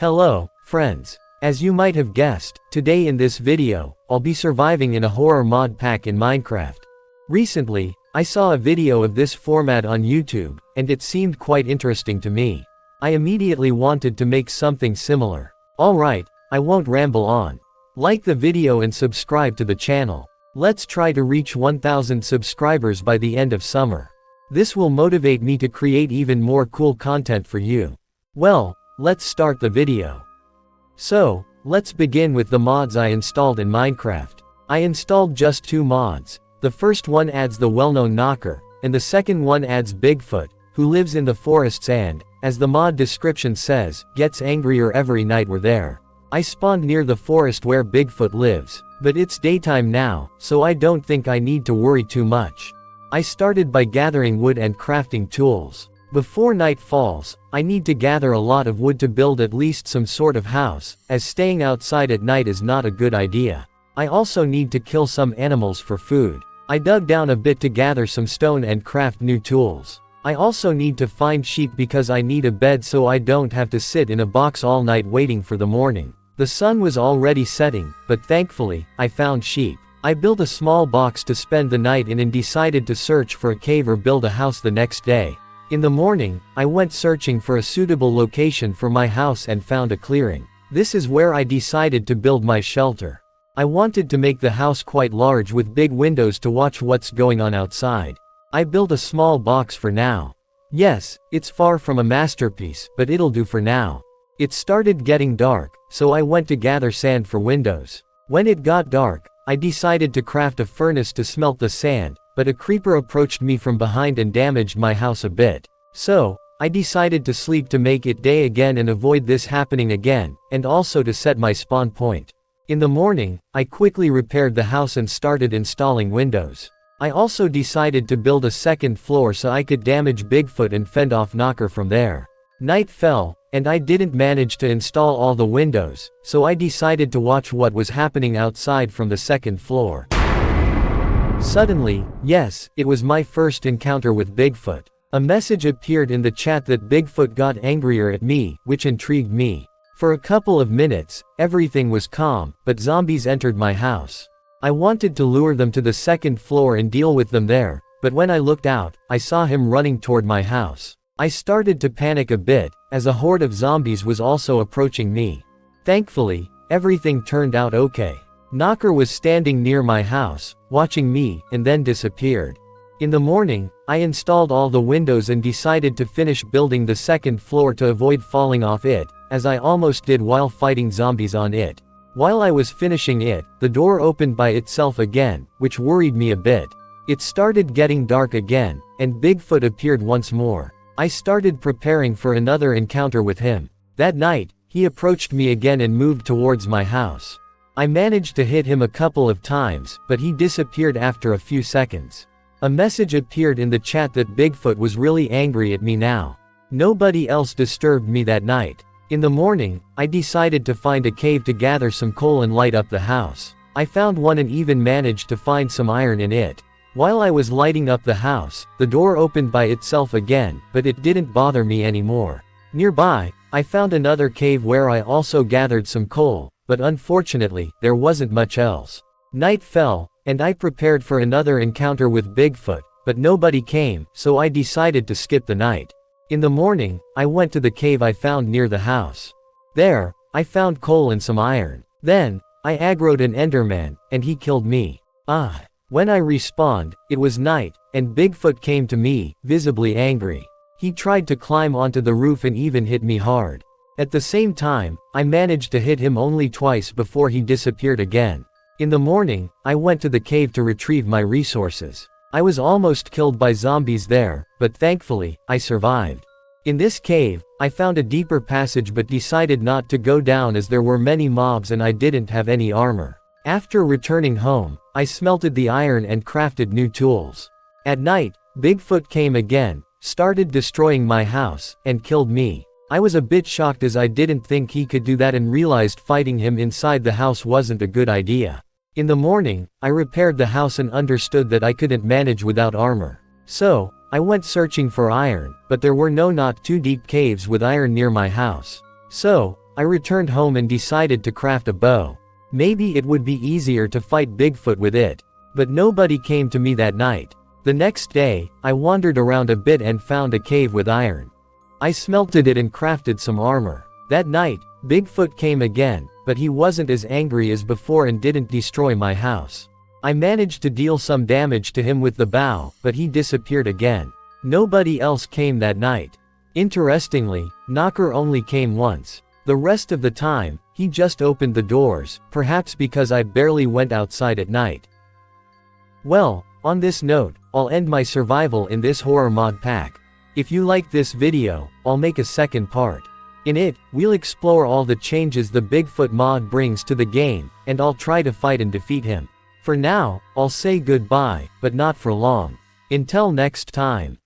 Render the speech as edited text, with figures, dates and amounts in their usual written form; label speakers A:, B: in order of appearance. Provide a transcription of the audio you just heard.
A: Hello, friends. As you might have guessed, today in this video, I'll be surviving in a horror mod pack in Minecraft. Recently, I saw a video of this format on YouTube, and it seemed quite interesting to me. I immediately wanted to make something similar. Alright, I won't ramble on. Like the video and subscribe to the channel. Let's try to reach 1000 subscribers by the end of summer. This will motivate me to create even more cool content for you. Well, let's start the video. So, let's begin with the mods I installed in Minecraft. I installed just 2 mods. The first one adds the well-known knocker, and the second one adds Bigfoot, who lives in the forests and, as the mod description says, gets angrier every night we're there. I spawned near the forest where Bigfoot lives, but it's daytime now, so I don't think I need to worry too much. I started by gathering wood and crafting tools. Before night falls, I need to gather a lot of wood to build at least some sort of house, as staying outside at night is not a good idea. I also need to kill some animals for food. I dug down a bit to gather some stone and craft new tools. I also need to find sheep because I need a bed so I don't have to sit in a box all night waiting for the morning. The sun was already setting, but thankfully, I found sheep. I built a small box to spend the night in and decided to search for a cave or build a house the next day. In the morning, I went searching for a suitable location for my house and found a clearing. This is where I decided to build my shelter. I wanted to make the house quite large with big windows to watch what's going on outside. I built a small box for now. Yes, it's far from a masterpiece, but it'll do for now. It started getting dark, so I went to gather sand for windows. When it got dark, I decided to craft a furnace to smelt the sand, but a creeper approached me from behind and damaged my house a bit. So, I decided to sleep to make it day again and avoid this happening again, and also to set my spawn point. In the morning, I quickly repaired the house and started installing windows. I also decided to build a second floor so I could damage Bigfoot and fend off Knocker from there. Night fell, and I didn't manage to install all the windows, so I decided to watch what was happening outside from the second floor. Suddenly, yes, it was my first encounter with Bigfoot. A message appeared in the chat that Bigfoot got angrier at me, which intrigued me. For a couple of minutes, everything was calm, but zombies entered my house. I wanted to lure them to the second floor and deal with them there, but when I looked out, I saw him running toward my house. I started to panic a bit, as a horde of zombies was also approaching me. Thankfully, everything turned out okay. Knocker was standing near my house, watching me, and then disappeared. In the morning, I installed all the windows and decided to finish building the second floor to avoid falling off it, as I almost did while fighting zombies on it. While I was finishing it, the door opened by itself again, which worried me a bit. It started getting dark again, and Bigfoot appeared once more. I started preparing for another encounter with him. That night, he approached me again and moved towards my house. I managed to hit him a couple of times, but he disappeared after a few seconds. A message appeared in the chat that Bigfoot was really angry at me now. Nobody else disturbed me that night. In the morning, I decided to find a cave to gather some coal and light up the house. I found one and even managed to find some iron in it. While I was lighting up the house, the door opened by itself again, but it didn't bother me anymore. Nearby, I found another cave where I also gathered some coal, but unfortunately, there wasn't much else. Night fell, and I prepared for another encounter with Bigfoot, but nobody came, so I decided to skip the night. In the morning, I went to the cave I found near the house. There, I found coal and some iron. Then, I aggroed an Enderman, and he killed me. When I respawned, it was night, and Bigfoot came to me, visibly angry. He tried to climb onto the roof and even hit me hard. At the same time, I managed to hit him only twice before he disappeared again. In the morning, I went to the cave to retrieve my resources. I was almost killed by zombies there, but thankfully, I survived. In this cave, I found a deeper passage but decided not to go down as there were many mobs and I didn't have any armor. After returning home, I smelted the iron and crafted new tools. At night, Bigfoot came again, started destroying my house, and killed me. I was a bit shocked as I didn't think he could do that and realized fighting him inside the house wasn't a good idea. In the morning, I repaired the house and understood that I couldn't manage without armor. So, I went searching for iron, but there were no not too deep caves with iron near my house. So, I returned home and decided to craft a bow. Maybe it would be easier to fight Bigfoot with it. But nobody came to me that night. The next day, I wandered around a bit and found a cave with iron. I smelted it and crafted some armor. That night, Bigfoot came again, but he wasn't as angry as before and didn't destroy my house. I managed to deal some damage to him with the bow, but he disappeared again. Nobody else came that night. Interestingly, Knocker only came once. The rest of the time, he just opened the doors, perhaps because I barely went outside at night. Well, on this note, I'll end my survival in this horror mod pack. If you like this video, I'll make a second part. In it, we'll explore all the changes the Bigfoot mod brings to the game, and I'll try to fight and defeat him. For now, I'll say goodbye, but not for long. Until next time.